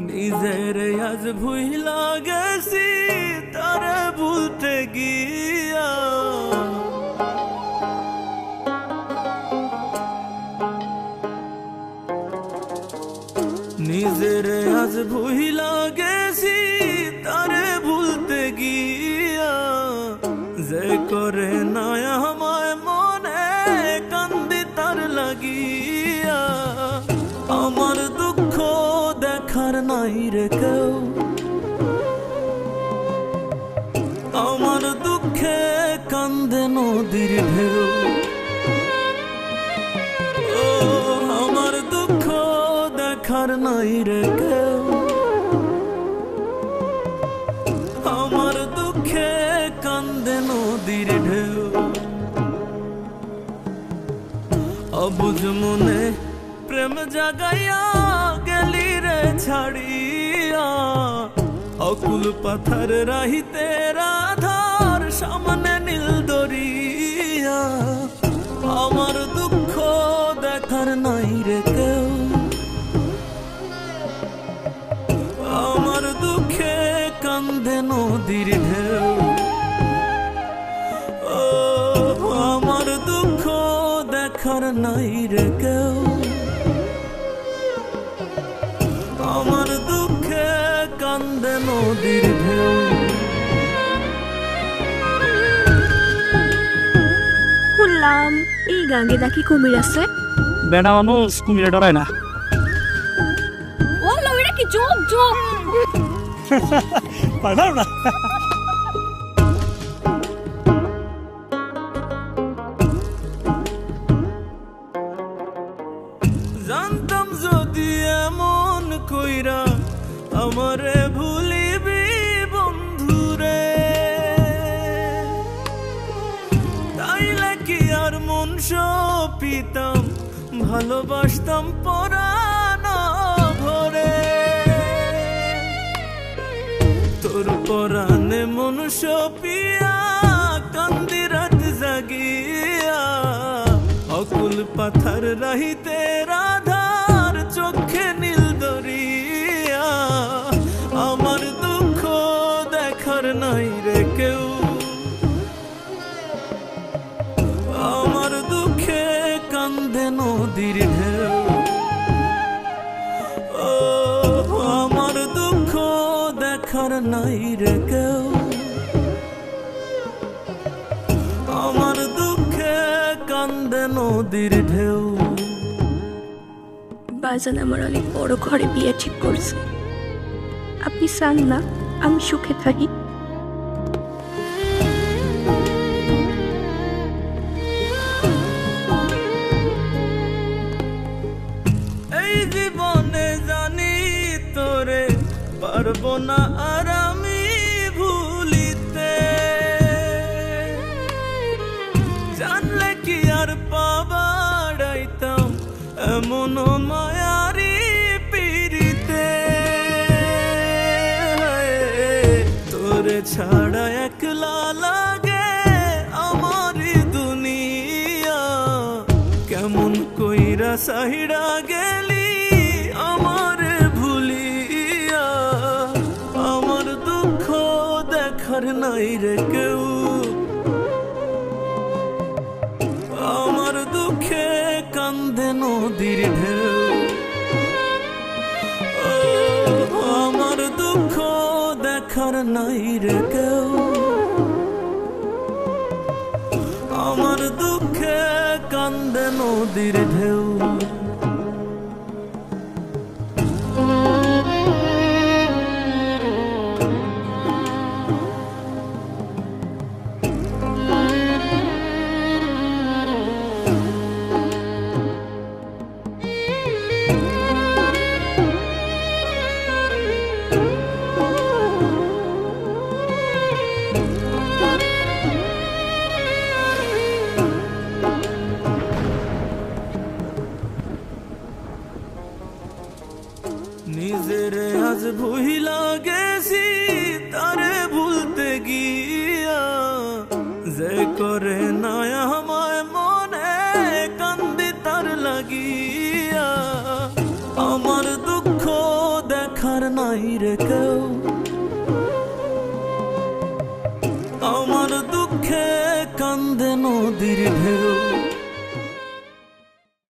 নিজের আজ ভুইলা গেছি তারে ভুলতে গিয়া, নিজের আজ ভুইলা গেছি তারে ভুলতে গিয়া, যে করে না আমায় মনে কান্দি তার লাগিয়া। আমার দুঃখ দেখার নাই রে কেউ, আমার দুঃখে কান্দে নদীর ঢেউ। ও আমার দুঃখ দেখার নাই রে কেউ, আমার দুঃখে কান্দে নদীর ঢেউ। অবুঝ মনে প্রেম জাগাইয়া গেলি রে ছাড়িয়া, অকুল পাথার রাহিতে রাধার সামনে নীল দরিয়া। আমার দুঃখ দেখার নাই রে কেউ, আমার দুঃখে কান্দে নদীর ঢেউ। ও আমার দুঃখ দেখার নাই রে কেউ, আমার দুঃখে কান্দে নদীর ঢেউ। শুনলাম এই গাঙ্গে নাকি কুমির আছে। বেড়া মানুষ কুমিরে ডরায় না। ও লইরা কি জোক জোক পারলাম না। জানতাম যদি এমন কইরা আমারে ভুলিবি বন্ধুরে, তাইলে কি আর মন সপিতাম ভালোবাসতাম পরানো ভরে। তোর পরাণে মন সপিয়া কান্দি রাত জাগিয়া, অকুল পাথার রাহিতে রাধার চোখে নীল দরিয়া। আমার দুঃখ দেখার নাই রে কেউ, আমার দুঃখে কান্দে নদীর ঢেউ। ও আমার দুঃখ দেখার নাই রে কেউ, আমার দুঃখে কান্দে নদীর ঢেউ। বাজান আমার অনেক বড় ঘরে বিয়ে ঠিক করছে। আপনি চান না আমি সুখে থাকি? এই জীবনে জানি তোরে পারবো না আর আমি ভুলিতে, জানলে কি আর পাবাড়াইতাম এমন মায়ারি পিরিতে। তোরে ছাড়া একলা লাগে আমার দুনিয়া, কেমন কইরা সাহিরা গেলি আমার ভুলিয়া। আমার দুঃখ দেখার নাই রে কেউ, আমার দুঃখে কান্দে নদীর ঢেউ। ও আমার দুঃখ দেখার নাই রে কেউ, আমার দুঃখে কান্দে নদীর ঢেউ। ভুইলা গেছি তারে ভুলতে গিয়া, যে করে না আমায় মনে কান্দি তার লাগিয়া। আমার দুঃখ দেখার নাই রে কেউ, আমার দুঃখে কান্দে নদীর ঢেউ।